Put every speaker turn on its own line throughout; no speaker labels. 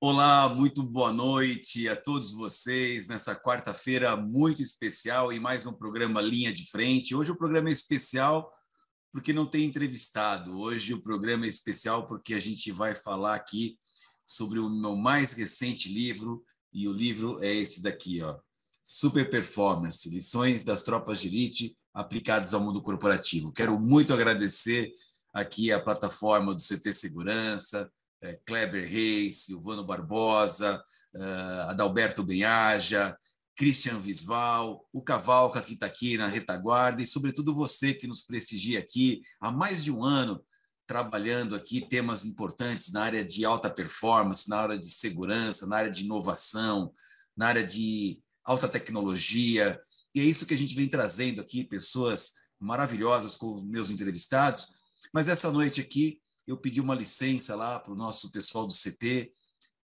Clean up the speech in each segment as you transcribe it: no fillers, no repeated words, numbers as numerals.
Olá, muito boa noite a todos vocês nessa quarta-feira muito especial e mais um programa Linha de Frente. Hoje o programa é especial porque não tem entrevistado. Hoje o programa é especial porque a gente vai falar aqui sobre o meu mais recente livro, e o livro é esse daqui, ó, Super Performance, Lições das Tropas de Elite aplicadas ao mundo corporativo. Quero muito agradecer aqui a plataforma do CT Segurança, Kleber Reis, Silvano Barbosa, Adalberto Benhaja, Christian Visval, o Cavalca que está aqui na retaguarda e, sobretudo, você que nos prestigia aqui há mais de um ano, trabalhando aqui temas importantes na área de alta performance, na área de segurança, na área de inovação, na área de alta tecnologia. E é isso que a gente vem trazendo aqui, pessoas maravilhosas com os meus entrevistados. Mas essa noite aqui, eu pedi uma licença lá para o nosso pessoal do CT,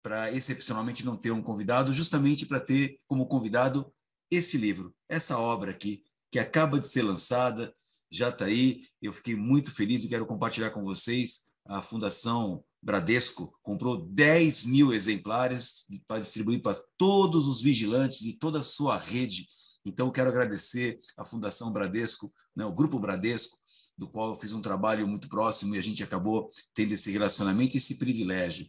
para excepcionalmente não ter um convidado, justamente para ter como convidado esse livro, essa obra aqui, que acaba de ser lançada, já está aí. Eu fiquei muito feliz e quero compartilhar com vocês. A Fundação Bradesco comprou 10 mil exemplares para distribuir para todos os vigilantes e toda a sua rede. Então, quero agradecer à Fundação Bradesco, né, o Grupo Bradesco, do qual eu fiz um trabalho muito próximo e a gente acabou tendo esse relacionamento e esse privilégio.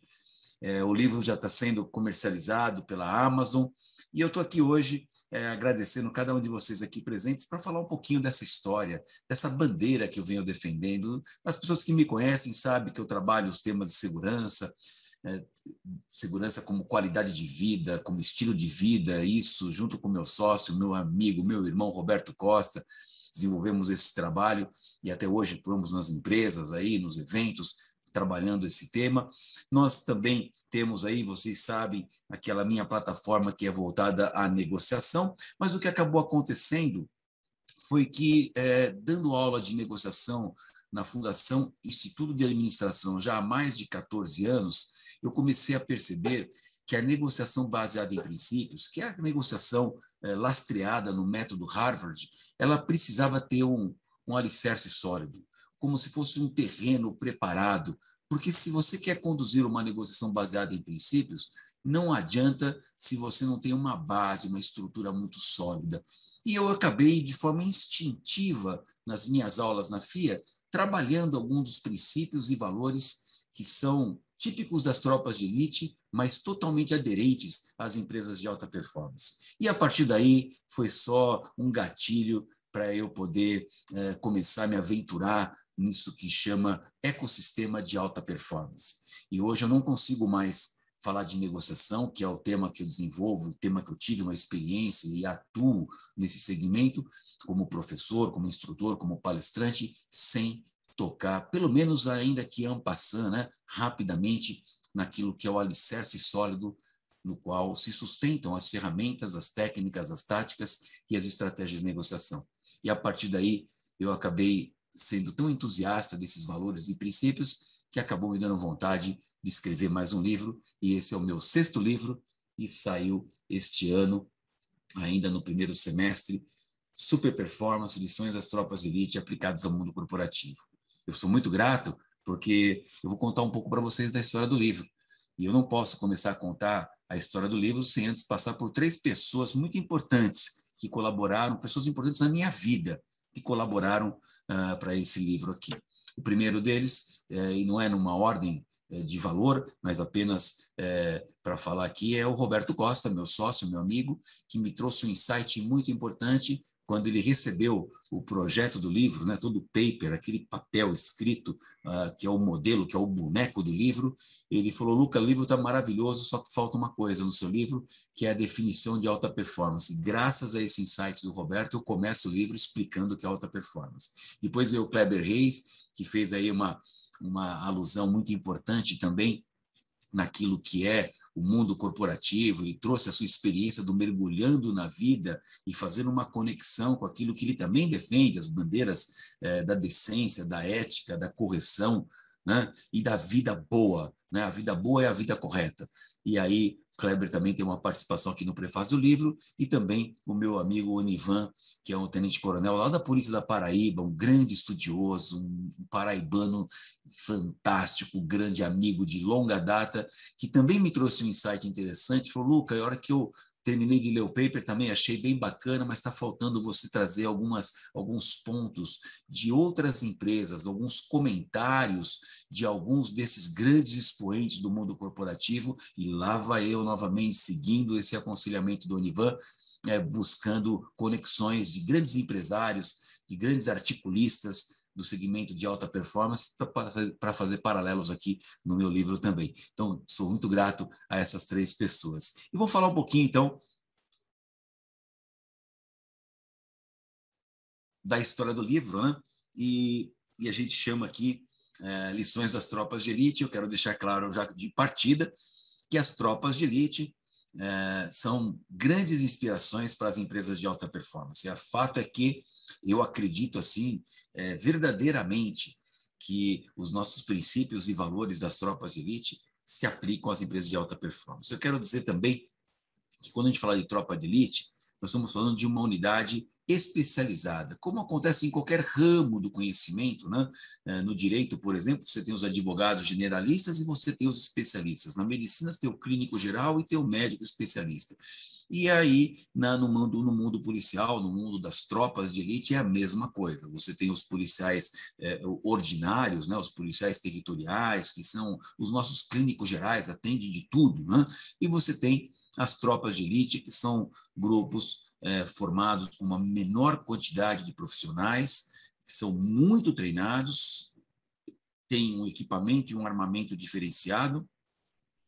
O livro já está sendo comercializado pela Amazon e eu estou aqui hoje agradecendo cada um de vocês aqui presentes para falar um pouquinho dessa história, dessa bandeira que eu venho defendendo. As pessoas que me conhecem sabem que eu trabalho os temas de segurança, segurança como qualidade de vida, como estilo de vida, isso junto com meu sócio, meu amigo, meu irmão Roberto Costa, desenvolvemos esse trabalho e até hoje estamos nas empresas, aí, nos eventos, trabalhando esse tema. Nós também temos aí, vocês sabem, aquela minha plataforma que é voltada à negociação, mas o que acabou acontecendo foi que, dando aula de negociação na Fundação Instituto de Administração já há mais de 14 anos, eu comecei a perceber que a negociação baseada em princípios, que é a negociação lastreada no método Harvard, ela precisava ter um alicerce sólido, como se fosse um terreno preparado, porque se você quer conduzir uma negociação baseada em princípios, não adianta se você não tem uma base, uma estrutura muito sólida. E eu acabei, de forma instintiva, nas minhas aulas na FIA, trabalhando alguns dos princípios e valores que são típicos das tropas de elite, mas totalmente aderentes às empresas de alta performance. E a partir daí foi só um gatilho para eu poder começar a me aventurar nisso que chama ecossistema de alta performance. E hoje eu não consigo mais falar de negociação, que é o tema que eu desenvolvo, o tema que eu tive uma experiência e atuo nesse segmento, como professor, como instrutor, como palestrante, sem tocar, pelo menos ainda que en passant, né, rapidamente, naquilo que é o alicerce sólido no qual se sustentam as ferramentas, as técnicas, as táticas e as estratégias de negociação. E a partir daí eu acabei sendo tão entusiasta desses valores e princípios que acabou me dando vontade de escrever mais um livro, e esse é o meu 6º livro e saiu este ano, ainda no primeiro semestre, Super Performance, Lições das Tropas de Elite aplicadas ao mundo corporativo. Eu sou muito grato porque eu vou contar um pouco para vocês da história do livro. E eu não posso começar a contar a história do livro sem antes passar por 3 pessoas muito importantes que colaboraram, pessoas importantes na minha vida, que colaboraram para esse livro aqui. O primeiro deles, e não é numa ordem de valor, mas apenas para falar aqui, é o Roberto Costa, meu sócio, meu amigo, que me trouxe um insight muito importante quando ele recebeu o projeto do livro, né, todo o paper, aquele papel escrito, que é o modelo, que é o boneco do livro. Ele falou: Luca, o livro está maravilhoso, só que falta uma coisa no seu livro, que é a definição de alta performance. Graças a esse insight do Roberto, eu começo o livro explicando o que é alta performance. Depois veio o Kleber Reis, que fez aí uma alusão muito importante também naquilo que é o mundo corporativo. Ele trouxe a sua experiência do mergulhando na vida e fazendo uma conexão com aquilo que ele também defende, as bandeiras da decência, da ética, da correção, né, e da vida boa, né? A vida boa é a vida correta. E aí, Kleber também tem uma participação aqui no prefácio do livro, e também o meu amigo Onivan, que é um tenente-coronel lá da Polícia da Paraíba, um grande estudioso, um paraibano fantástico, grande amigo de longa data, que também me trouxe um insight interessante. Falou: Luca, a hora que eu terminei de ler o paper, também achei bem bacana, mas está faltando você trazer alguns pontos de outras empresas, alguns comentários de alguns desses grandes expoentes do mundo corporativo, e lá vai eu novamente seguindo esse aconselhamento do Onivan, buscando conexões de grandes empresários, de grandes articulistas do segmento de alta performance, para fazer paralelos aqui no meu livro também. Então, sou muito grato a essas 3 pessoas. E vou falar um pouquinho, então, da história do livro, né? E a gente chama aqui Lições das Tropas de Elite. Eu quero deixar claro já de partida que as tropas de elite são grandes inspirações para as empresas de alta performance. O fato é que eu acredito assim verdadeiramente que os nossos princípios e valores das tropas de elite se aplicam às empresas de alta performance. Eu quero dizer também que quando a gente fala de tropa de elite, nós estamos falando de uma unidade especializada, como acontece em qualquer ramo do conhecimento, né? No direito, por exemplo, você tem os advogados generalistas e você tem os especialistas. Na medicina, você tem o clínico geral e tem o médico especialista. E aí, no mundo policial, no mundo das tropas de elite, é a mesma coisa. Você tem os policiais ordinários, né? Os policiais territoriais, que são os nossos clínicos gerais, atendem de tudo, né? E você tem as tropas de elite, que são grupos formados com uma menor quantidade de profissionais, que são muito treinados, têm um equipamento e um armamento diferenciado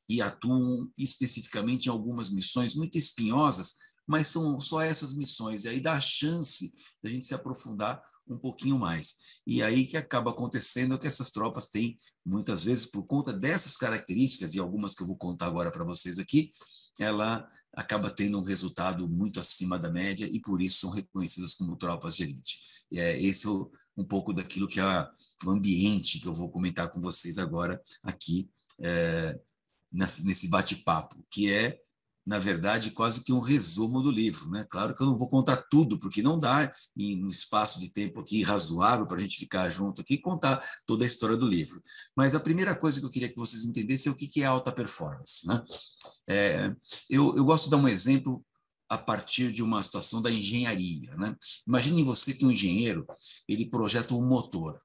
e atuam especificamente em algumas missões muito espinhosas, mas são só essas missões, e aí dá a chance da gente se aprofundar um pouquinho mais. E aí que acaba acontecendo é que essas tropas têm, muitas vezes, por conta dessas características, e algumas que eu vou contar agora para vocês aqui, ela acaba tendo um resultado muito acima da média, e por isso são reconhecidas como tropas de elite. Esse é um pouco daquilo que é o ambiente que eu vou comentar com vocês agora aqui, nesse bate-papo, que é, na verdade, quase que um resumo do livro, né? Claro que eu não vou contar tudo, porque não dá, em um espaço de tempo aqui razoável para a gente ficar junto aqui e contar toda a história do livro. Mas a primeira coisa que eu queria que vocês entendessem é o que é alta performance, né? Eu gosto de dar um exemplo a partir de uma situação da engenharia, né? Imagine você que um engenheiro, ele projeta um motor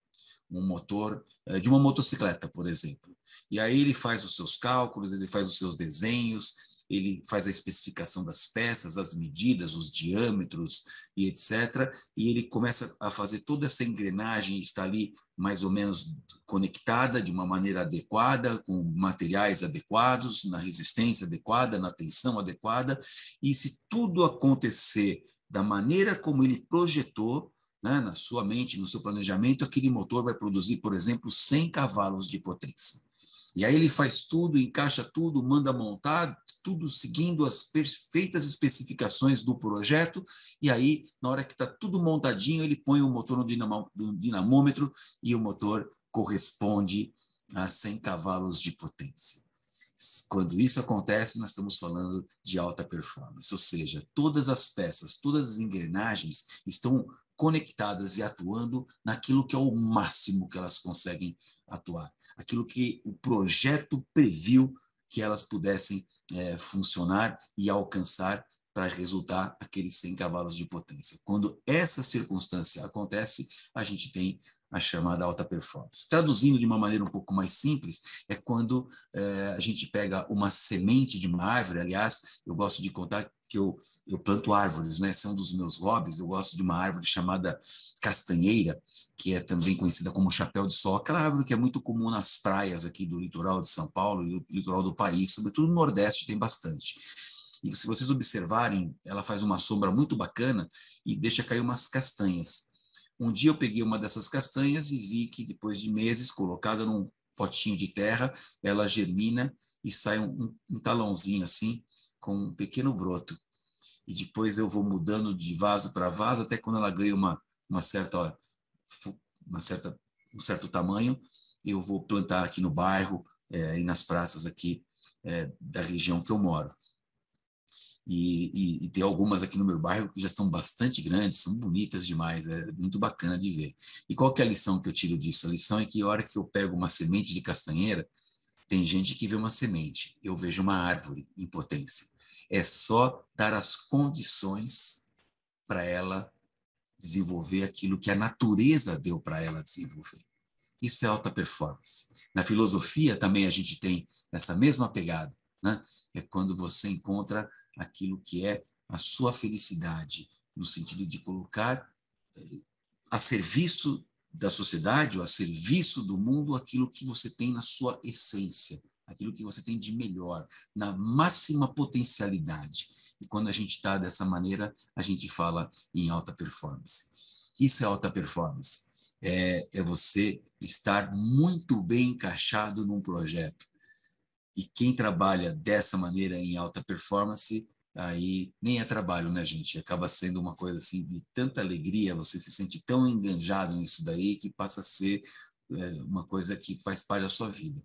de uma motocicleta, por exemplo. E aí ele faz os seus cálculos, ele faz os seus desenhos, ele faz a especificação das peças, as medidas, os diâmetros e etc. E ele começa a fazer toda essa engrenagem, está ali mais ou menos conectada de uma maneira adequada, com materiais adequados, na resistência adequada, na tensão adequada. E se tudo acontecer da maneira como ele projetou, né, na sua mente, no seu planejamento, aquele motor vai produzir, por exemplo, 100 cavalos de potência. E aí ele faz tudo, encaixa tudo, manda montar, tudo seguindo as perfeitas especificações do projeto, e aí, na hora que está tudo montadinho, ele põe o motor no dinamômetro e o motor corresponde a 100 cavalos de potência. Quando isso acontece, nós estamos falando de alta performance, ou seja, todas as peças, todas as engrenagens estão conectadas e atuando naquilo que é o máximo que elas conseguem atuar, aquilo que o projeto previu que elas pudessem funcionar e alcançar para resultar aqueles 100 cavalos de potência. Quando essa circunstância acontece, a gente tem a chamada alta performance. Traduzindo de uma maneira um pouco mais simples, é quando a gente pega uma semente de uma árvore. Aliás, eu gosto de contar que eu planto árvores, né? Esse é um dos meus hobbies. Eu gosto de uma árvore chamada castanheira, que é também conhecida como chapéu de sol, aquela árvore que é muito comum nas praias aqui do litoral de São Paulo e do litoral do país, sobretudo no Nordeste tem bastante. E se vocês observarem, ela faz uma sombra muito bacana e deixa cair umas castanhas. Um dia eu peguei uma dessas castanhas e vi que depois de meses, colocada num potinho de terra, ela germina e sai um talãozinho assim, com um pequeno broto. E depois eu vou mudando de vaso para vaso, até quando ela ganha um certo tamanho, eu vou plantar aqui no bairro e nas praças aqui da região que eu moro. E tem algumas aqui no meu bairro que já estão bastante grandes, são bonitas demais, é muito bacana de ver. E qual que é a lição que eu tiro disso? A lição é que a hora que eu pego uma semente de castanheira, tem gente que vê uma semente, eu vejo uma árvore em potência. É só dar as condições para ela desenvolver aquilo que a natureza deu para ela desenvolver. Isso é alta performance. Na filosofia também a gente tem essa mesma pegada, né? É quando você encontra aquilo que é a sua felicidade, no sentido de colocar a serviço da sociedade ou a serviço do mundo aquilo que você tem na sua essência, aquilo que você tem de melhor, na máxima potencialidade. E quando a gente está dessa maneira, a gente fala em alta performance. Isso é alta performance. É você estar muito bem encaixado num projeto. E quem trabalha dessa maneira em alta performance, aí nem é trabalho, né, gente? Acaba sendo uma coisa assim de tanta alegria, você se sente tão enganjado nisso daí que passa a ser uma coisa que faz parte da sua vida.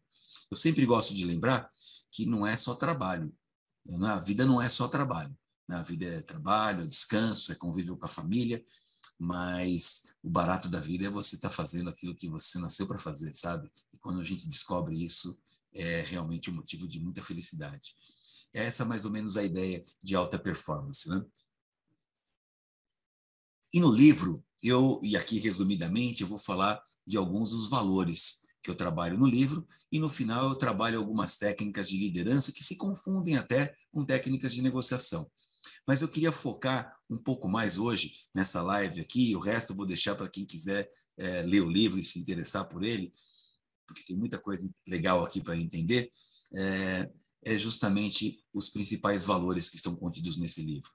Eu sempre gosto de lembrar que não é só trabalho. A vida não é só trabalho. A vida é trabalho, é descanso, é convívio com a família, mas o barato da vida é você estar fazendo aquilo que você nasceu para fazer, sabe? E quando a gente descobre isso, é realmente um motivo de muita felicidade. É essa mais ou menos a ideia de alta performance, né? E no livro, e aqui resumidamente, eu vou falar de alguns dos valores que eu trabalho no livro, e no final eu trabalho algumas técnicas de liderança que se confundem até com técnicas de negociação. Mas eu queria focar um pouco mais hoje nessa live aqui, o resto eu vou deixar para quem quiser ler o livro e se interessar por ele, porque tem muita coisa legal aqui para entender, é justamente os principais valores que estão contidos nesse livro.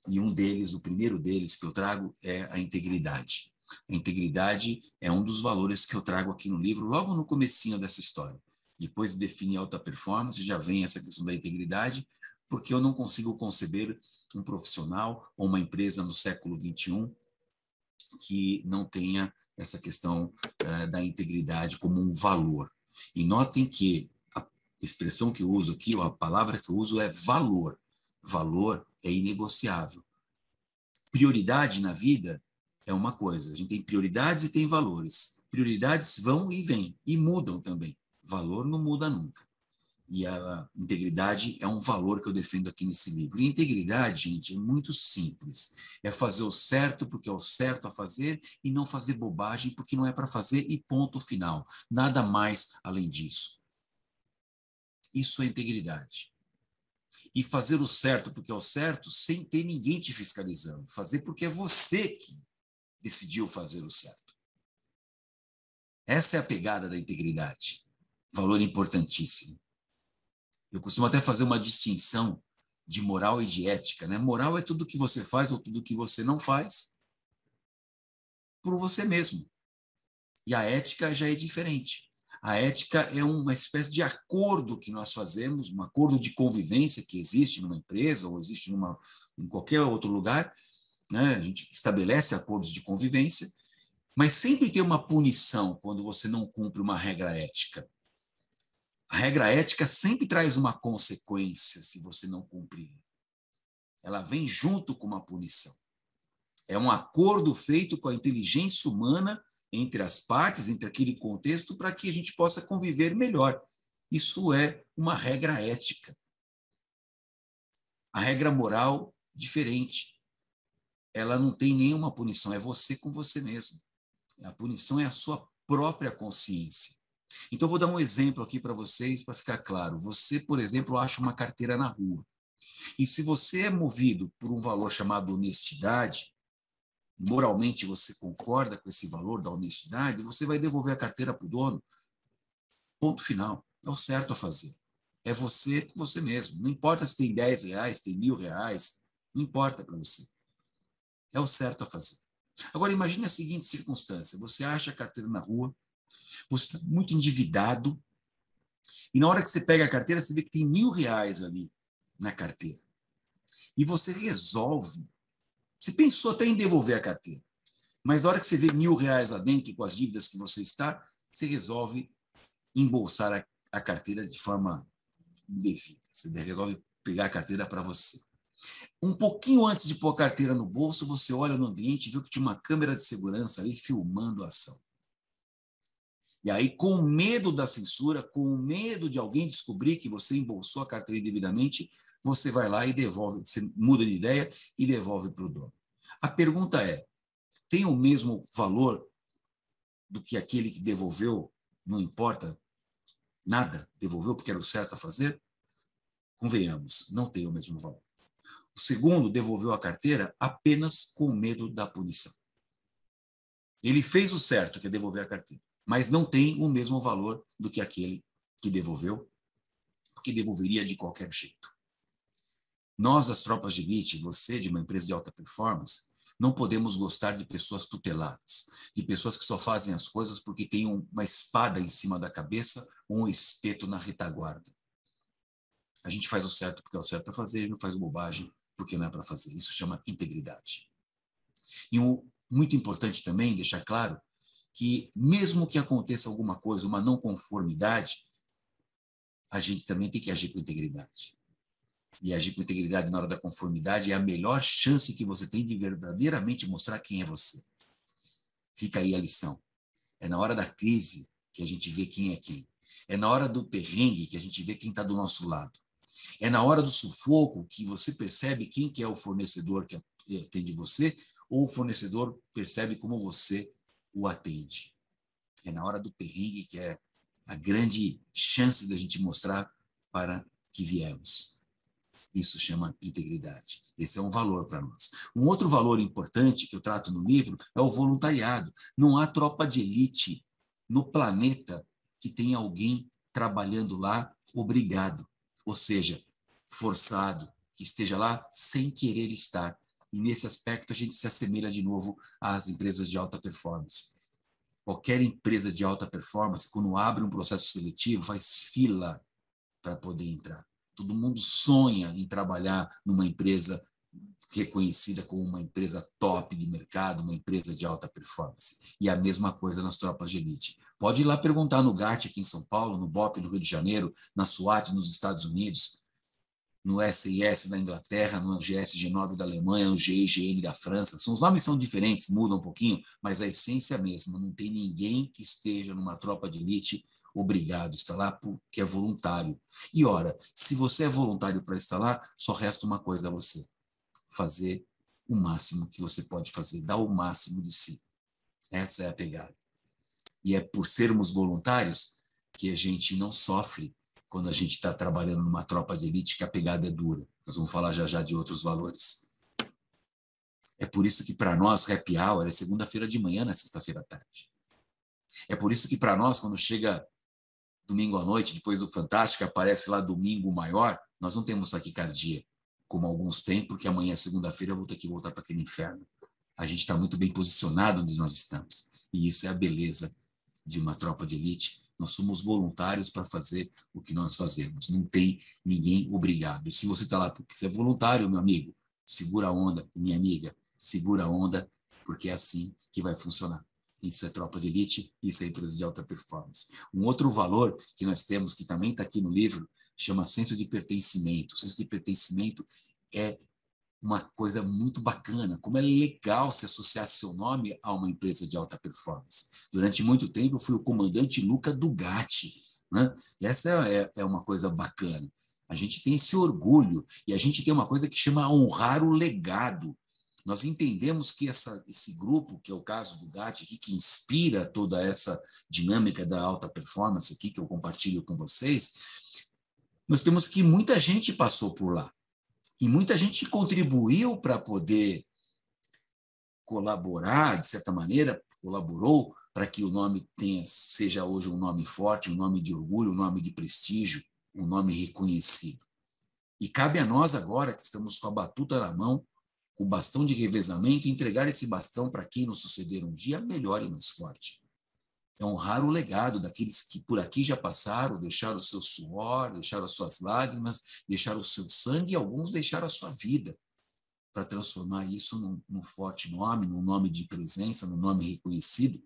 E um deles, o primeiro deles que eu trago é a integridade. A integridade é um dos valores que eu trago aqui no livro, logo no comecinho dessa história. Depois de definir alta performance, já vem essa questão da integridade, porque eu não consigo conceber um profissional ou uma empresa no século XXI que não tenha essa questão da integridade como um valor. E notem que a expressão que eu uso aqui, ou a palavra que eu uso é valor. Valor é inegociável. Prioridade na vida é uma coisa. A gente tem prioridades e tem valores. Prioridades vão e vêm, e mudam também. Valor não muda nunca. E a integridade é um valor que eu defendo aqui nesse livro. E a integridade, gente, é muito simples. É fazer o certo porque é o certo a fazer e não fazer bobagem porque não é para fazer e ponto final. Nada mais além disso. Isso é integridade. E fazer o certo porque é o certo sem ter ninguém te fiscalizando. Fazer porque é você que decidiu fazer o certo. Essa é a pegada da integridade. Valor importantíssimo. Eu costumo até fazer uma distinção de moral e de ética, né? Moral é tudo que você faz ou tudo que você não faz por você mesmo. E a ética já é diferente. A ética é uma espécie de acordo que nós fazemos, um acordo de convivência que existe numa empresa ou existe em qualquer outro lugar, né? A gente estabelece acordos de convivência, mas sempre tem uma punição quando você não cumpre uma regra ética. A regra ética sempre traz uma consequência se você não cumprir. Ela vem junto com uma punição. É um acordo feito com a inteligência humana entre as partes, entre aquele contexto, para que a gente possa conviver melhor. Isso é uma regra ética. A regra moral, diferente. Ela não tem nenhuma punição, é você com você mesmo. A punição é a sua própria consciência. Então, eu vou dar um exemplo aqui para vocês, para ficar claro. Você, por exemplo, acha uma carteira na rua. E se você é movido por um valor chamado honestidade, moralmente você concorda com esse valor da honestidade, você vai devolver a carteira para o dono. Ponto final. É o certo a fazer. É você com você mesmo. Não importa se tem 10 reais, tem R$1.000, não importa para você. É o certo a fazer. Agora, imagine a seguinte circunstância. Você acha a carteira na rua, você está muito endividado, e na hora que você pega a carteira, você vê que tem R$1.000 ali na carteira. E você resolve. Você pensou até em devolver a carteira, mas na hora que você vê R$1.000 lá dentro, com as dívidas que você está, você resolve embolsar a carteira de forma indevida. Você resolve pegar a carteira para você. Um pouquinho antes de pôr a carteira no bolso, você olha no ambiente e viu que tinha uma câmera de segurança ali filmando a ação. E aí, com medo da censura, com medo de alguém descobrir que você embolsou a carteira indevidamente, você vai lá e devolve, você muda de ideia e devolve para o dono. A pergunta é, tem o mesmo valor do que aquele que devolveu, não importa nada, devolveu porque era o certo a fazer? Convenhamos, não tem o mesmo valor. O segundo devolveu a carteira apenas com medo da punição. Ele fez o certo, que é devolver a carteira, mas não tem o mesmo valor do que aquele que devolveu, porque devolveria de qualquer jeito. Nós, as tropas de elite, você de uma empresa de alta performance, não podemos gostar de pessoas tuteladas, de pessoas que só fazem as coisas porque tem uma espada em cima da cabeça ou um espeto na retaguarda. A gente faz o certo porque é o certo para fazer e não faz bobagem porque não é para fazer. Isso chama integridade. E muito importante também deixar claro que mesmo que aconteça alguma coisa, uma não conformidade, a gente também tem que agir com integridade. E agir com integridade na hora da conformidade é a melhor chance que você tem de verdadeiramente mostrar quem é você. Fica aí a lição. É na hora da crise que a gente vê quem é quem. É na hora do perrengue que a gente vê quem está do nosso lado. É na hora do sufoco que você percebe quem que é o fornecedor que atende você ou o fornecedor percebe como você o atende. É na hora do perrengue que é a grande chance da gente mostrar para que viemos. Isso chama integridade. Esse é um valor para nós. Um outro valor importante que eu trato no livro é o voluntariado. Não há tropa de elite no planeta que tenha alguém trabalhando lá obrigado, ou seja, forçado, que esteja lá sem querer estar. E nesse aspecto a gente se assemelha de novo às empresas de alta performance. Qualquer empresa de alta performance, quando abre um processo seletivo, faz fila para poder entrar. Todo mundo sonha em trabalhar numa empresa reconhecida como uma empresa top de mercado, uma empresa de alta performance. E a mesma coisa nas tropas de elite. Pode ir lá perguntar no GAT aqui em São Paulo, no BOP no Rio de Janeiro, na SWAT nos Estados Unidos, no SIS na Inglaterra, no GSG9 da Alemanha, no GIGN da França. Os nomes são diferentes, mudam um pouquinho, mas a essência é a mesma. Não tem ninguém que esteja numa tropa de elite obrigado a estar lá porque é voluntário. E, ora, se você é voluntário para estar lá, só resta uma coisa a você: fazer o máximo que você pode fazer, dar o máximo de si. Essa é a pegada. E é por sermos voluntários que a gente não sofre quando a gente está trabalhando numa tropa de elite, que a pegada é dura. Nós vamos falar já já de outros valores. É por isso que para nós happy hour é segunda-feira de manhã, na sexta-feira à tarde. É por isso que para nós, quando chega domingo à noite, depois do Fantástico, aparece lá domingo maior, nós não temos taquicardia, como alguns têm, porque amanhã, segunda-feira, eu vou ter que voltar para aquele inferno. A gente está muito bem posicionado onde nós estamos. E isso é a beleza de uma tropa de elite. Nós somos voluntários para fazer o que nós fazemos. Não tem ninguém obrigado. E se você está lá porque você é voluntário, meu amigo, segura a onda, minha amiga, segura a onda, porque é assim que vai funcionar. Isso é tropa de elite, isso é empresa de alta performance. Um outro valor que nós temos, que também está aqui no livro, chama senso de pertencimento. O senso de pertencimento é uma coisa muito bacana, como é legal se associar seu nome a uma empresa de alta performance. Durante muito tempo eu fui o comandante Luca Dugatti, né? E essa é uma coisa bacana. A gente tem esse orgulho e a gente tem uma coisa que chama honrar o legado. Nós entendemos que esse grupo, que é o caso do Dugatti, que inspira toda essa dinâmica da alta performance aqui que eu compartilho com vocês, nós temos que muita gente passou por lá. E muita gente contribuiu para poder colaborar, de certa maneira, colaborou para que o nome seja hoje um nome forte, um nome de orgulho, um nome de prestígio, um nome reconhecido. E cabe a nós agora, que estamos com a batuta na mão, com o bastão de revezamento, entregar esse bastão para quem nos suceder um dia melhor e mais forte. É honrar o legado daqueles que por aqui já passaram, deixaram o seu suor, deixaram as suas lágrimas, deixaram o seu sangue e alguns deixaram a sua vida para transformar isso num forte nome, num nome de presença, num nome reconhecido.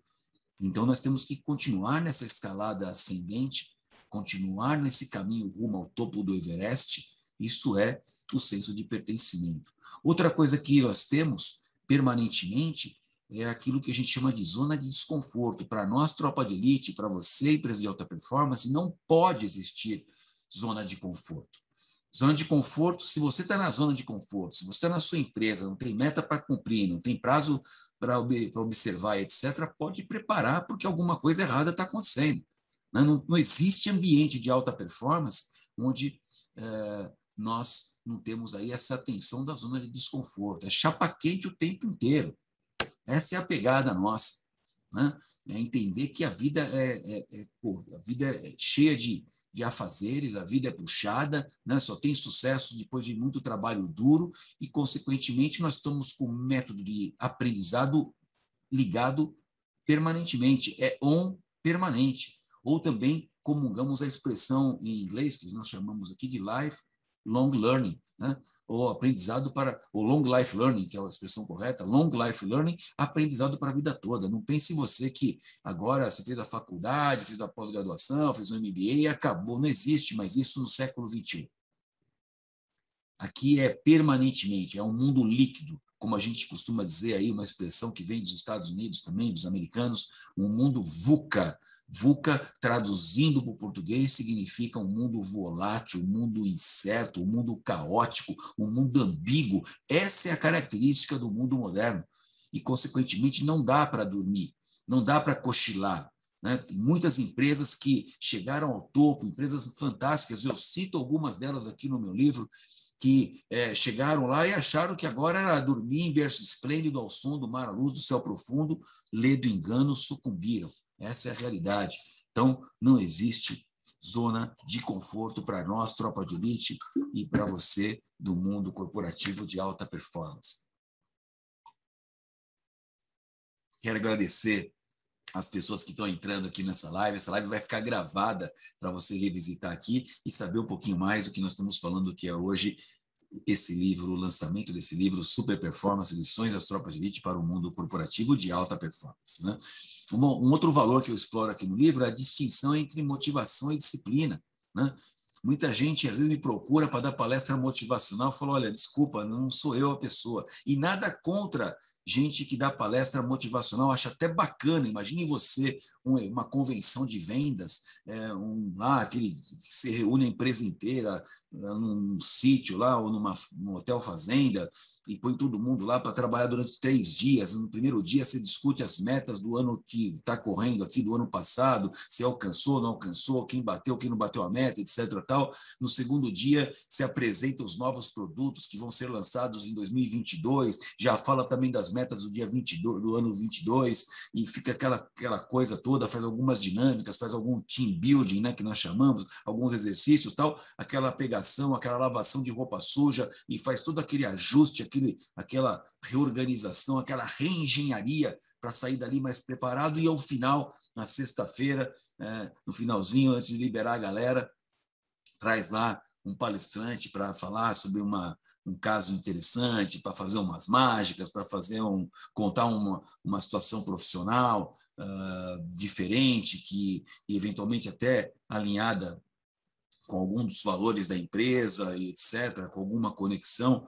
Então, nós temos que continuar nessa escalada ascendente continuar nesse caminho rumo ao topo do Everest, isso é o senso de pertencimento. Outra coisa que nós temos permanentemente é aquilo que a gente chama de zona de desconforto. Para nós, tropa de elite, para você, empresa de alta performance, não pode existir zona de conforto. Zona de conforto, se você está na zona de conforto, se você está na sua empresa, não tem meta para cumprir, não tem prazo para observar, etc., pode preparar, porque alguma coisa errada está acontecendo. Não existe ambiente de alta performance onde nós não temos aí essa tensão da zona de desconforto. É chapa quente o tempo inteiro. Essa é a pegada nossa. Né? É entender que a vida é cheia de afazeres, a vida é puxada, né? Só tem sucesso depois de muito trabalho duro e, consequentemente, nós estamos com um método de aprendizado ligado permanentemente, é on permanente. Ou também comungamos a expressão em inglês, que nós chamamos aqui de lifelong learning, né? Ou aprendizado para o long life learning, que é a expressão correta, long life learning, aprendizado para a vida toda. Não pense você que agora você fez a faculdade, fez a pós-graduação, fez um MBA e acabou. Não existe mais isso no século XXI. Aqui é permanentemente, é um mundo líquido, como a gente costuma dizer aí, uma expressão que vem dos Estados Unidos também, dos americanos, um mundo VUCA. VUCA, traduzindo para o português, significa um mundo volátil, um mundo incerto, um mundo caótico, um mundo ambíguo. Essa é a característica do mundo moderno. E, consequentemente, não dá para dormir, não dá para cochilar. Né? Tem muitas empresas que chegaram ao topo, empresas fantásticas, eu cito algumas delas aqui no meu livro, que chegaram lá e acharam que agora era dormir em berço esplêndido ao som do mar à luz do céu profundo, ledo engano, sucumbiram. Essa é a realidade. Então, não existe zona de conforto para nós, tropa de elite, e para você do mundo corporativo de alta performance. Quero agradecer as pessoas que estão entrando aqui nessa live. Essa live vai ficar gravada para você revisitar aqui e saber um pouquinho mais do que nós estamos falando, que é hoje esse livro, o lançamento desse livro, Super Performance, Lições das Tropas de Elite para o Mundo Corporativo de Alta Performance. Né? Um outro valor que eu exploro aqui no livro é a distinção entre motivação e disciplina. Né? Muita gente, às vezes, me procura para dar palestra motivacional e fala, olha, desculpa, não sou eu a pessoa. E nada contra gente que dá palestra motivacional, acha até bacana. Imagine você, uma convenção de vendas, aquele que se reúne a empresa inteira num sítio lá, ou num hotel fazenda, e põe todo mundo lá para trabalhar durante 3 dias. No primeiro dia você discute as metas do ano que está correndo aqui, do ano passado, se alcançou, não alcançou, quem bateu, quem não bateu a meta, etc. Tal. No segundo dia se apresenta os novos produtos que vão ser lançados em 2022, já fala também das metas do dia 22, do ano 22, e fica aquela coisa toda, faz algumas dinâmicas, faz algum team building, né, que nós chamamos, alguns exercícios, tal, aquela pegação, aquela lavação de roupa suja, e faz todo aquele ajuste, aquela reorganização, aquela reengenharia para sair dali mais preparado, e ao final, na sexta-feira, no finalzinho, antes de liberar a galera, traz lá um palestrante para falar sobre um caso interessante, para fazer umas mágicas, para contar uma situação profissional diferente, que eventualmente até alinhada com algum dos valores da empresa, e etc., com alguma conexão.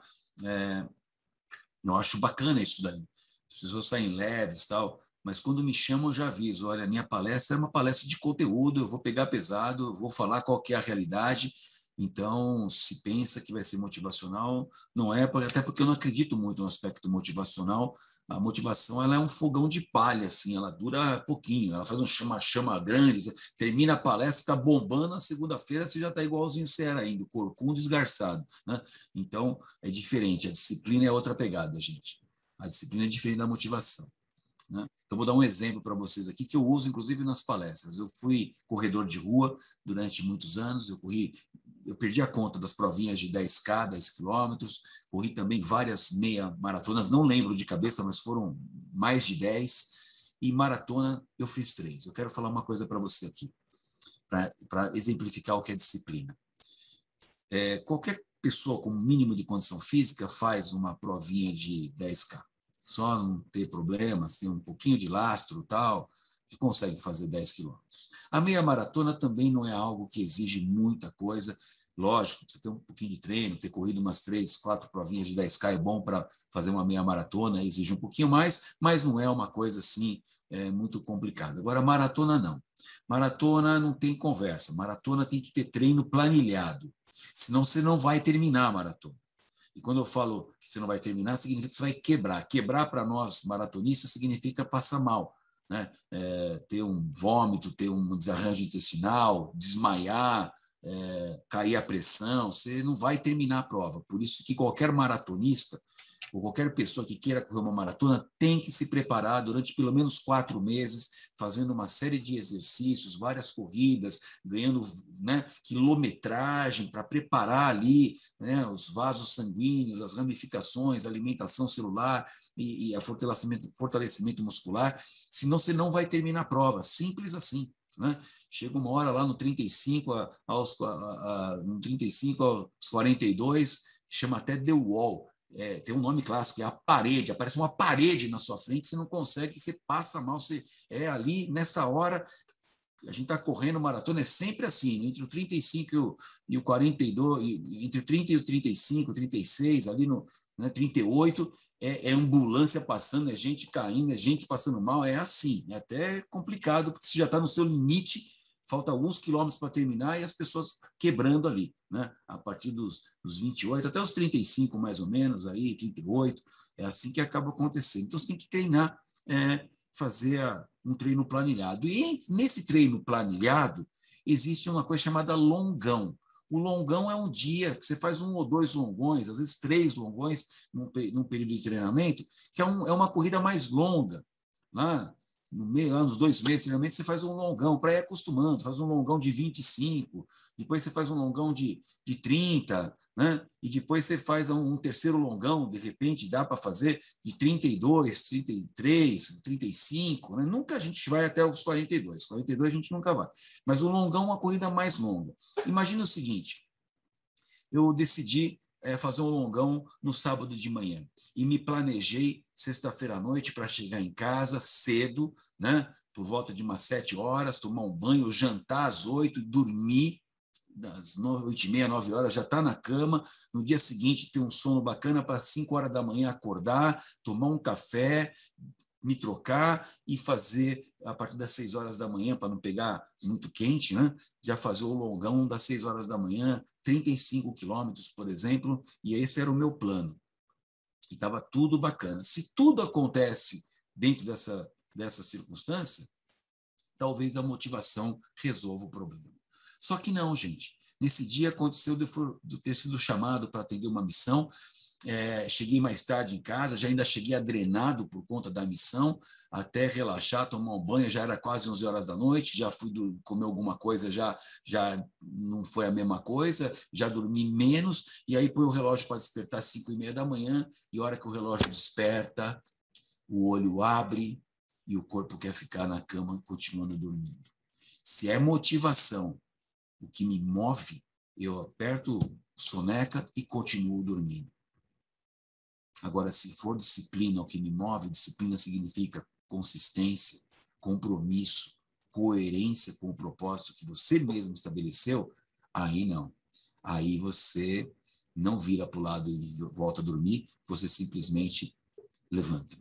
Eu acho bacana isso daí. As pessoas saem leves e tal, mas quando me chamam eu já aviso, olha, a minha palestra é uma palestra de conteúdo, eu vou pegar pesado, eu vou falar qual que é a realidade. Então, se pensa que vai ser motivacional, não é, até porque eu não acredito muito no aspecto motivacional. A motivação, ela é um fogão de palha, assim, ela dura pouquinho, ela faz uma chama grande, você termina a palestra, está bombando, na segunda-feira você já está igualzinho você era ainda, corcunda esgarçado, né? Então, é diferente, a disciplina é outra pegada, gente. A disciplina é diferente da motivação. Né? Então, vou dar um exemplo para vocês aqui, que eu uso, inclusive, nas palestras. Eu fui corredor de rua durante muitos anos, eu perdi a conta das provinhas de 10K, 10 quilômetros, corri também várias meia maratonas, não lembro de cabeça, mas foram mais de 10, e maratona eu fiz 3. Eu quero falar uma coisa para você aqui, para exemplificar o que é disciplina. Qualquer pessoa com mínimo de condição física faz uma provinha de 10K. Só não ter problemas, ter um pouquinho de lastro e tal, que consegue fazer 10 quilômetros. A meia maratona também não é algo que exige muita coisa. Lógico, precisa ter um pouquinho de treino, ter corrido umas 3, 4 provinhas de 10K é bom para fazer uma meia maratona, exige um pouquinho mais, mas não é uma coisa assim muito complicada. Agora, maratona não. Maratona não tem conversa. Maratona tem que ter treino planilhado, senão você não vai terminar a maratona. E quando eu falo que você não vai terminar, significa que você vai quebrar. Quebrar para nós, maratonistas, significa passar mal, né? Ter um vômito, ter um desarranjo intestinal, desmaiar, cair a pressão, você não vai terminar a prova. Por isso que qualquer maratonista, ou qualquer pessoa que queira correr uma maratona, tem que se preparar durante pelo menos 4 meses, fazendo uma série de exercícios, várias corridas, ganhando, né, quilometragem para preparar ali, né, os vasos sanguíneos, as ramificações, a alimentação celular e a fortalecimento muscular, senão você não vai terminar a prova. Simples assim. Né? Chega uma hora lá no 35 no 35 aos 42, chama até The Wall. Tem um nome clássico, é a parede, aparece uma parede na sua frente, você não consegue, você passa mal, você ali nessa hora, a gente está correndo maratona, é sempre assim, entre o 35 e o 42, entre o 30 e o 35, 36, ali no 38, é ambulância passando, é gente caindo, é gente passando mal, é assim, é até complicado, porque você já está no seu limite, falta alguns quilômetros para terminar e as pessoas quebrando ali, né? A partir dos 28 até os 35, mais ou menos, aí, 38, é assim que acaba acontecendo. Então, você tem que treinar, fazer um treino planilhado. E nesse treino planilhado, existe uma coisa chamada longão. O longão é um dia que você faz 1 ou 2 longões, às vezes 3 longões num período de treinamento, que é uma corrida mais longa, né? No meio, lá nos 2 meses, realmente você faz um longão, para ir acostumando, faz um longão de 25, depois você faz um longão de 30, né? E depois você faz um terceiro longão, de repente dá para fazer de 32, 33, 35, né? Nunca a gente vai até os 42 a gente nunca vai, mas o longão é uma corrida mais longa. Imagina o seguinte, eu decidi fazer um longão no sábado de manhã e me planejei sexta-feira à noite para chegar em casa cedo, né, por volta de umas 7 horas, tomar um banho, jantar às 8, dormir das 8h30, 9 horas, já está na cama, no dia seguinte ter um sono bacana para 5 horas da manhã acordar, tomar um café, me trocar e fazer, a partir das 6 horas da manhã, para não pegar muito quente, né? Já fazer o longão das 6 horas da manhã, 35 quilômetros, por exemplo, e esse era o meu plano. E estava tudo bacana. Se tudo acontece dentro dessa circunstância, talvez a motivação resolva o problema. Só que não, gente. Nesse dia aconteceu de eu ter sido chamado para atender uma missão. Cheguei mais tarde em casa, já ainda cheguei adrenado por conta da missão, até relaxar, tomar um banho, já era quase 11 horas da noite, já fui comer alguma coisa, já não foi a mesma coisa, já dormi menos, e aí põe o relógio para despertar às 5h30 da manhã, e a hora que o relógio desperta, o olho abre e o corpo quer ficar na cama continuando dormindo. Se é motivação o que me move, eu aperto soneca e continuo dormindo. Agora, se for disciplina o que me move, disciplina significa consistência, compromisso, coerência com o propósito que você mesmo estabeleceu, aí não. Aí você não vira para o lado e volta a dormir, você simplesmente levanta.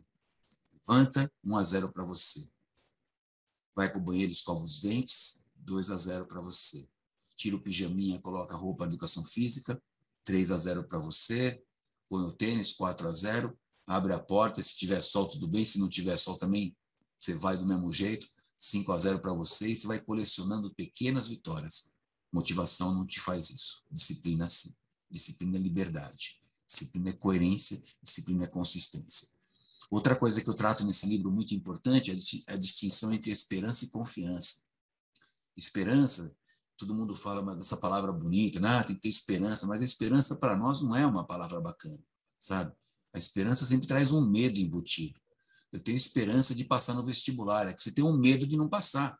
Levanta, 1-0 para você. Vai para o banheiro, escova os dentes, 2-0 para você. Tira o pijaminha, coloca a roupa de educação física, 3-0 para você. Põe o tênis, 4-0, abre a porta, se tiver sol, tudo bem, se não tiver sol também, você vai do mesmo jeito, 5-0 para você, e você vai colecionando pequenas vitórias. Motivação não te faz isso, disciplina sim. Disciplina é liberdade, disciplina é coerência, disciplina é consistência. Outra coisa que eu trato nesse livro muito importante é a distinção entre esperança e confiança. Esperança, todo mundo fala dessa palavra bonita, né? Tem que ter esperança, mas a esperança para nós não é uma palavra bacana, sabe? A esperança sempre traz um medo embutido. Eu tenho esperança de passar no vestibular, é que você tem um medo de não passar.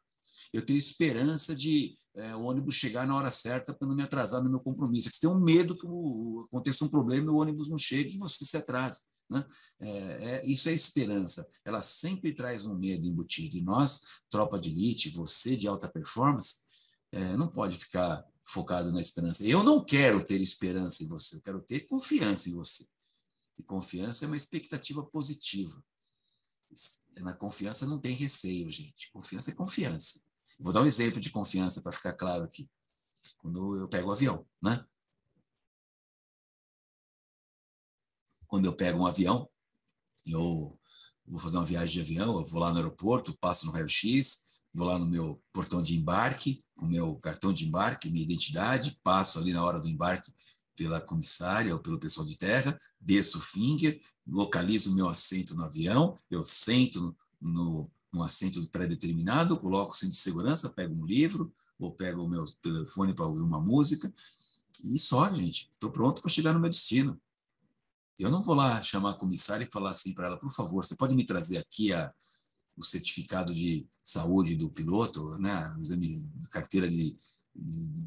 Eu tenho esperança de o ônibus chegar na hora certa para não me atrasar no meu compromisso, é que você tem um medo que aconteça um problema e o ônibus não chegue e você se atrase. né? Isso é esperança. Ela sempre traz um medo embutido. E nós, tropa de elite, você de alta performance, não pode ficar focado na esperança. Eu não quero ter esperança em você, eu quero ter confiança em você. E confiança é uma expectativa positiva. Na confiança não tem receio, gente. Confiança é confiança. Vou dar um exemplo de confiança para ficar claro aqui. Quando eu pego o avião, né? Quando eu pego um avião, eu vou fazer uma viagem de avião, eu vou lá no aeroporto, passo no raio-x, vou lá no meu portão de embarque, com o meu cartão de embarque, minha identidade, passo ali na hora do embarque pela comissária ou pelo pessoal de terra, desço o finger, localizo o meu assento no avião, eu sento no assento pré-determinado, coloco o cinto de segurança, pego um livro, ou pego o meu telefone para ouvir uma música, e só, gente, estou pronto para chegar no meu destino. Eu não vou lá chamar a comissária e falar assim para ela, por favor, você pode me trazer aqui o certificado de saúde do piloto, né, o exame, a carteira de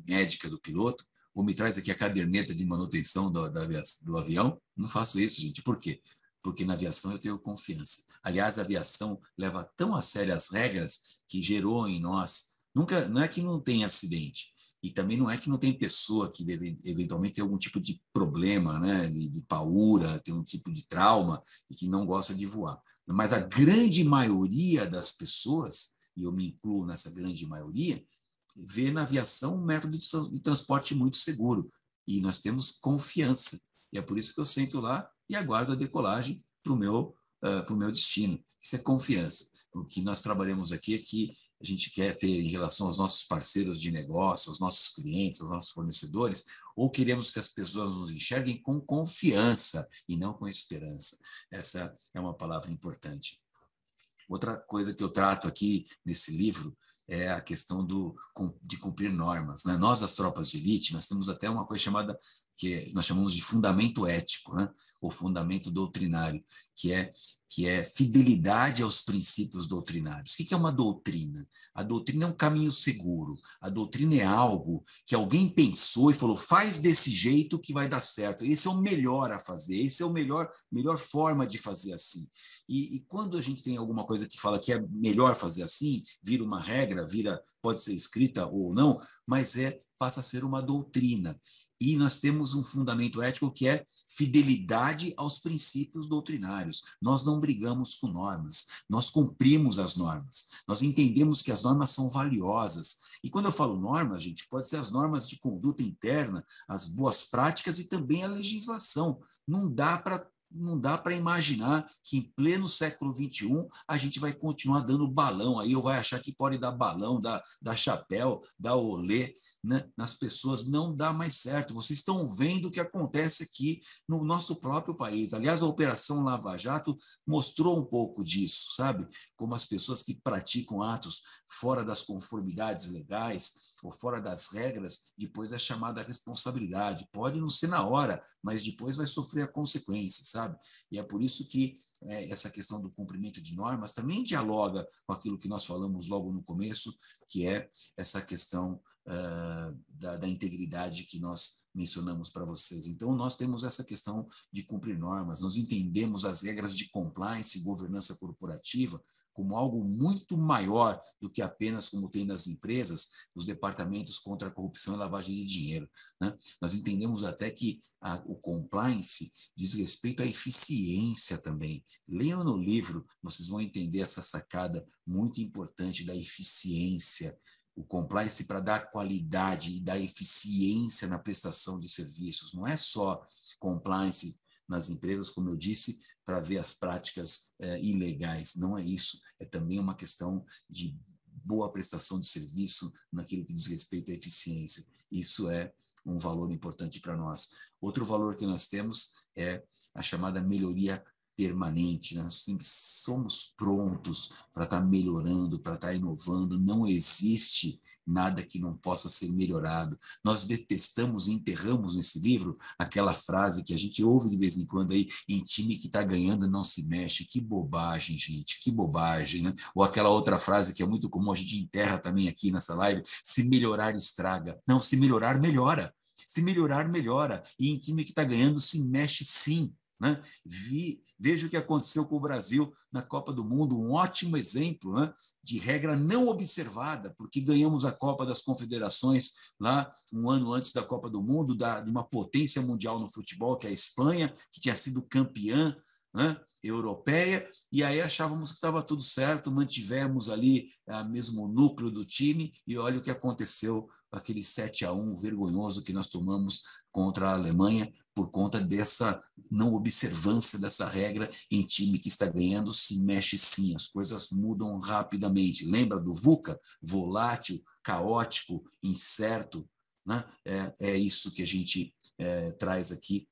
médica do piloto, ou me traz aqui a caderneta de manutenção do avião? Não faço isso, gente. Por quê? Porque na aviação eu tenho confiança. Aliás, a aviação leva tão a sério as regras que gerou em nós. Nunca, não é que não tem acidente, e também não é que não tem pessoa que deve eventualmente ter algum tipo de problema, né, de paura, ter um tipo de trauma e que não gosta de voar. Mas a grande maioria das pessoas, e eu me incluo nessa grande maioria, vê na aviação um método de transporte muito seguro. E nós temos confiança. E é por isso que eu sento lá e aguardo a decolagem para o meu destino. Isso é confiança. O que nós trabalhamos aqui é que a gente quer ter em relação aos nossos parceiros de negócio, aos nossos clientes, aos nossos fornecedores, ou queremos que as pessoas nos enxerguem com confiança e não com esperança. Essa é uma palavra importante. Outra coisa que eu trato aqui nesse livro é a questão de cumprir normas, né? Nós, as tropas de elite, nós temos até uma coisa chamada, que nós chamamos de fundamento ético, né? Ou fundamento doutrinário, que é fidelidade aos princípios doutrinários. O que é uma doutrina? A doutrina é um caminho seguro. A doutrina é algo que alguém pensou e falou, faz desse jeito que vai dar certo. Esse é o melhor a fazer, esse é o melhor forma de fazer assim. E quando a gente tem alguma coisa que fala que é melhor fazer assim, vira uma regra, pode ser escrita ou não, mas passa a ser uma doutrina. E nós temos um fundamento ético que é fidelidade aos princípios doutrinários. Nós não brigamos com normas, nós cumprimos as normas. Nós entendemos que as normas são valiosas. E quando eu falo normas, gente, pode ser as normas de conduta interna, as boas práticas e também a legislação. Não dá para imaginar que em pleno século XXI a gente vai continuar dando balão, aí eu vai achar que pode dar balão, dar chapéu, dar olê, né, nas pessoas. Não dá mais certo. Vocês estão vendo o que acontece aqui no nosso próprio país. Aliás, a Operação Lava Jato mostrou um pouco disso, sabe? Como as pessoas que praticam atos fora das conformidades legais ou fora das regras, depois é chamada a responsabilidade. Pode não ser na hora, mas depois vai sofrer a consequência, sabe? E é por isso que essa questão do cumprimento de normas também dialoga com aquilo que nós falamos logo no começo, que é essa questão da integridade que nós mencionamos para vocês. Então, nós temos essa questão de cumprir normas, nós entendemos as regras de compliance e governança corporativa como algo muito maior do que apenas como tem nas empresas, os departamentos contra a corrupção e lavagem de dinheiro, né? Nós entendemos até que o compliance diz respeito à eficiência também. Leiam no livro, vocês vão entender essa sacada muito importante da eficiência. O compliance para dar qualidade e dar eficiência na prestação de serviços. Não é só compliance nas empresas, como eu disse, para ver as práticas ilegais. Não é isso. É também uma questão de boa prestação de serviço naquilo que diz respeito à eficiência. Isso é um valor importante para nós. Outro valor que nós temos é a chamada melhoria permanente. Nós sempre somos prontos para estar melhorando, para estar inovando. Não existe nada que não possa ser melhorado. Nós detestamos e enterramos nesse livro aquela frase que a gente ouve de vez em quando aí, em time que está ganhando não se mexe. Que bobagem, gente, que bobagem, né? Ou aquela outra frase que é muito comum, a gente enterra também aqui nessa live, se melhorar estraga. Não, se melhorar, melhora. Se melhorar, melhora. E em time que está ganhando, se mexe sim. né? Veja o que aconteceu com o Brasil na Copa do Mundo, um ótimo exemplo, né, de regra não observada, porque ganhamos a Copa das Confederações lá um ano antes da Copa do Mundo, de uma potência mundial no futebol, que é a Espanha, que tinha sido campeã, né, europeia, e aí achávamos que estava tudo certo, mantivemos ali mesmo o núcleo do time, e olha o que aconteceu, aquele 7-1 vergonhoso que nós tomamos contra a Alemanha, por conta dessa não observância dessa regra. Em time que está ganhando, se mexe sim, as coisas mudam rapidamente. Lembra do VUCA? Volátil, caótico, incerto, né? É isso que a gente traz aqui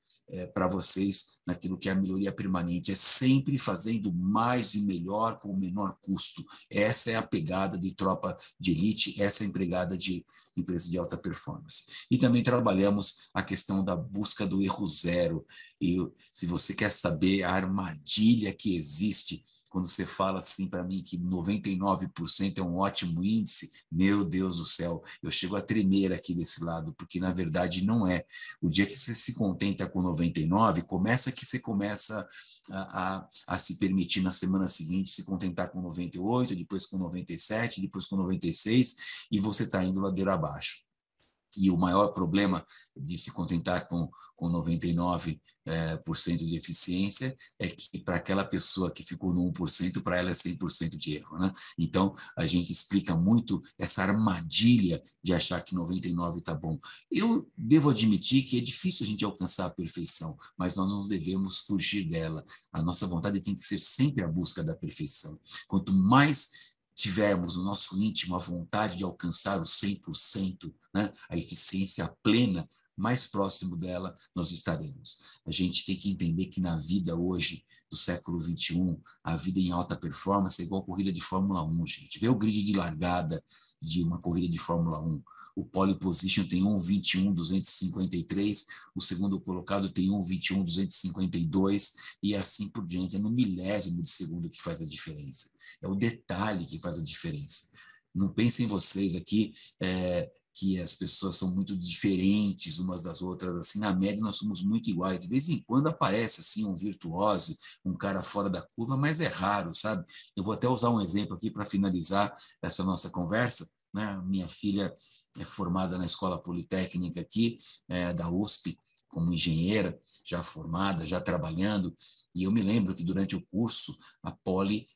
para vocês, naquilo que é a melhoria permanente, é sempre fazendo mais e melhor com o menor custo. Essa é a pegada de tropa de elite, essa é a empregada de empresa de alta performance. E também trabalhamos a questão da busca do erro zero. E se você quer saber a armadilha que existe quando você fala assim para mim que 99% é um ótimo índice, meu Deus do céu, eu chego a tremer aqui desse lado, porque na verdade não é. O dia que você se contenta com 99, você começa a se permitir na semana seguinte se contentar com 98, depois com 97, depois com 96, e você está indo ladeira abaixo. E o maior problema de se contentar com 99% de eficiência é que para aquela pessoa que ficou no 1%, para ela é 100% de erro, né? Então, a gente explica muito essa armadilha de achar que 99 está bom. Eu devo admitir que é difícil a gente alcançar a perfeição, mas nós não devemos fugir dela. A nossa vontade tem que ser sempre a busca da perfeição. Quanto mais tivermos no nosso íntimo a vontade de alcançar o 100%, né, a eficiência plena, mais próximo dela nós estaremos. A gente tem que entender que na vida hoje, do século XXI, a vida em alta performance é igual a corrida de Fórmula 1, gente. Vê o grid de largada de uma corrida de Fórmula 1. O pole position tem 1:21.253, o segundo colocado tem 1:21.252, e assim por diante. É no milésimo de segundo que faz a diferença. É o detalhe que faz a diferença. Não pensem vocês aqui que as pessoas são muito diferentes umas das outras, assim, na média nós somos muito iguais. De vez em quando aparece assim um virtuoso, um cara fora da curva, mas é raro, sabe? Eu vou até usar um exemplo aqui para finalizar essa nossa conversa, né? Minha filha é formada na Escola Politécnica aqui, da USP, como engenheira, já formada, já trabalhando, e eu me lembro que durante o curso a Poli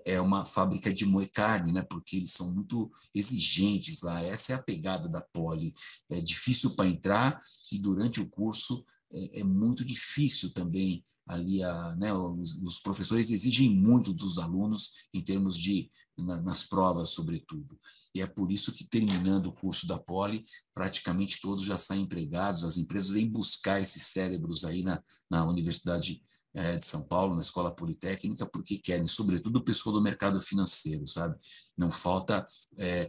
é uma fábrica de moer carne, né? Porque eles são muito exigentes lá. Essa é a pegada da Poli. É difícil para entrar e durante o curso é muito difícil também ali, né? Os professores exigem muito dos alunos em termos de nas provas, sobretudo. E é por isso que, terminando o curso da Poli, praticamente todos já saem empregados, as empresas vêm buscar esses cérebros aí na Universidade de São Paulo, na Escola Politécnica, porque querem, sobretudo, o pessoal do mercado financeiro, sabe? Não falta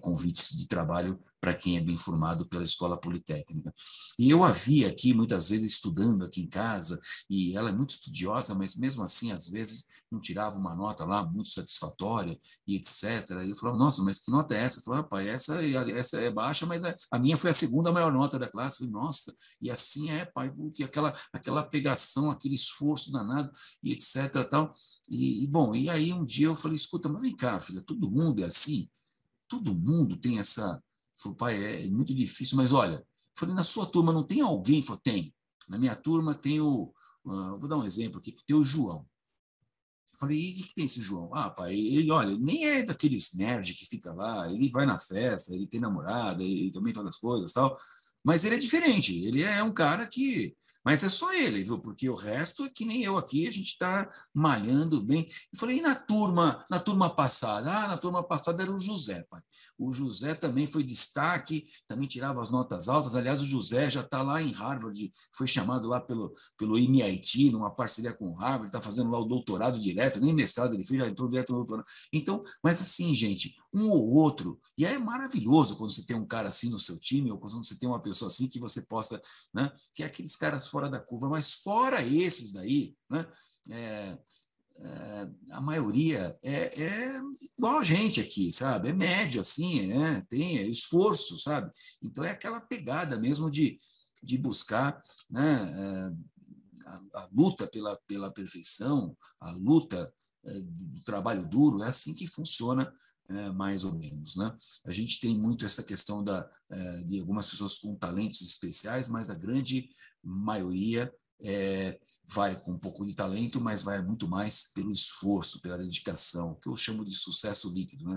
convites de trabalho para quem é bem formado pela Escola Politécnica. E eu a vi aqui, muitas vezes, estudando aqui em casa, e ela é muito estudiosa, mas mesmo assim, às vezes, não tirava uma nota lá muito satisfatória, e etc. E eu falava, nossa, mas que nota é essa? Eu falava, rapaz, essa é baixa, mas a minha foi a segunda maior nota da classe. Eu falei, nossa, e assim pai, putz, e aquela pegação, aquele esforço danado, e etc. Tal. Bom, e aí um dia eu falei, escuta, mas vem cá, filha, todo mundo é assim? Todo mundo tem essa... Eu falei, pai, é muito difícil, mas olha, eu falei, na sua turma não tem alguém? Eu falei, tem. Na minha turma tem vou dar um exemplo aqui, tem o João. Eu falei, e o que tem esse João? Ah, pai, ele, olha, nem é daqueles nerds que fica lá, ele vai na festa, ele tem namorada, ele também faz as coisas e tal, mas ele é diferente, ele é um cara que... Mas é só ele, viu? Porque o resto é que nem eu aqui, a gente está malhando bem. Eu falei, e na turma passada? Ah, na turma passada era o José, pai. O José também foi destaque, também tirava as notas altas. Aliás, o José já está lá em Harvard, foi chamado lá pelo MIT, numa parceria com Harvard, está fazendo lá o doutorado direto, nem mestrado ele fez, já entrou direto no doutorado. Então, mas assim, gente, um ou outro, e é maravilhoso quando você tem um cara assim no seu time, ou quando você tem uma pessoa assim que você possa, né, que é aqueles caras fora da curva, mas fora esses daí, né, a maioria é igual a gente aqui, sabe? É médio, assim, tem esforço, sabe? Então é aquela pegada mesmo de buscar, né, a luta pela perfeição, a luta do trabalho duro, é assim que funciona, mais ou menos, né? A gente tem muito essa questão de algumas pessoas com talentos especiais, mas a grande maioria vai com um pouco de talento, mas vai muito mais pelo esforço, pela dedicação, que eu chamo de sucesso líquido, né?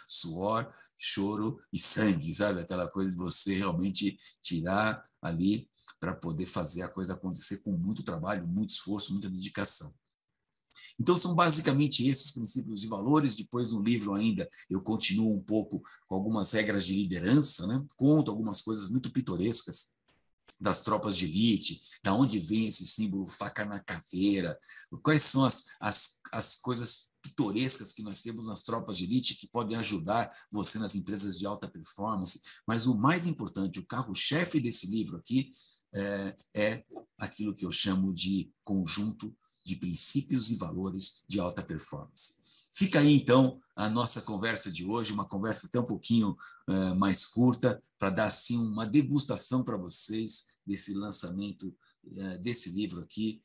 Suor, choro e sangue, sabe? Aquela coisa de você realmente tirar ali para poder fazer a coisa acontecer com muito trabalho, muito esforço, muita dedicação. Então, são basicamente esses princípios e valores. Depois, no livro ainda, eu continuo um pouco com algumas regras de liderança, né? Conto algumas coisas muito pitorescas das tropas de elite, da onde vem esse símbolo faca na caveira, quais são as coisas pitorescas que nós temos nas tropas de elite que podem ajudar você nas empresas de alta performance. Mas o mais importante, o carro-chefe desse livro aqui, é aquilo que eu chamo de conjunto de princípios e valores de alta performance. Fica aí, então, a nossa conversa de hoje, uma conversa até um pouquinho mais curta, para dar, assim, uma degustação para vocês desse lançamento desse livro aqui,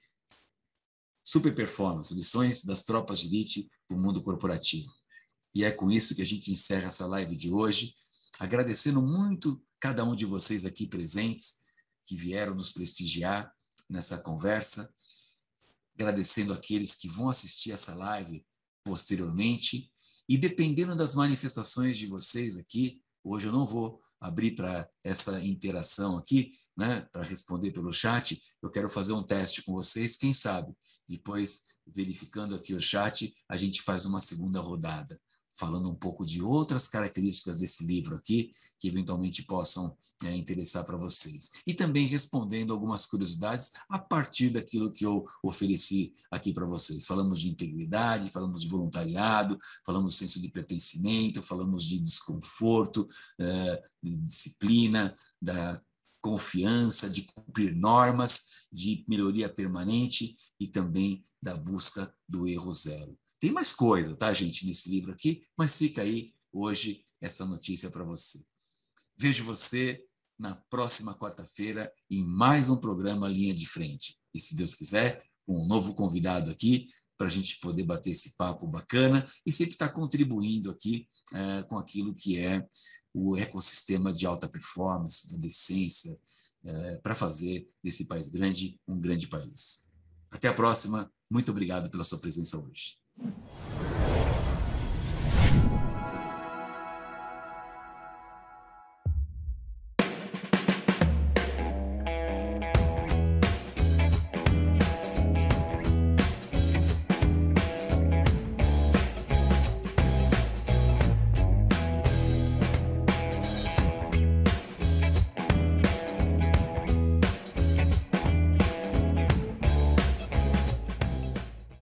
Super Performance, Lições das Tropas de Elite para o Mundo Corporativo. E é com isso que a gente encerra essa live de hoje, agradecendo muito cada um de vocês aqui presentes, que vieram nos prestigiar nessa conversa, agradecendo aqueles que vão assistir essa live posteriormente, e dependendo das manifestações de vocês aqui, hoje eu não vou abrir para essa interação aqui, né, para responder pelo chat, eu quero fazer um teste com vocês, quem sabe, depois, verificando aqui o chat, a gente faz uma segunda rodada, falando um pouco de outras características desse livro aqui, que eventualmente possam interessar para vocês. E também respondendo algumas curiosidades a partir daquilo que eu ofereci aqui para vocês. Falamos de integridade, falamos de voluntariado, falamos de senso de pertencimento, falamos de desconforto, de disciplina, da confiança, de cumprir normas, de melhoria permanente e também da busca do erro zero. Tem mais coisa, tá, gente, nesse livro aqui, mas fica aí hoje essa notícia para você. Vejo você na próxima quarta-feira em mais um programa Linha de Frente. E, se Deus quiser, com um novo convidado aqui, para a gente poder bater esse papo bacana e sempre estar contribuindo aqui com aquilo que é o ecossistema de alta performance, da decência, para fazer desse país grande um grande país. Até a próxima. Muito obrigado pela sua presença hoje.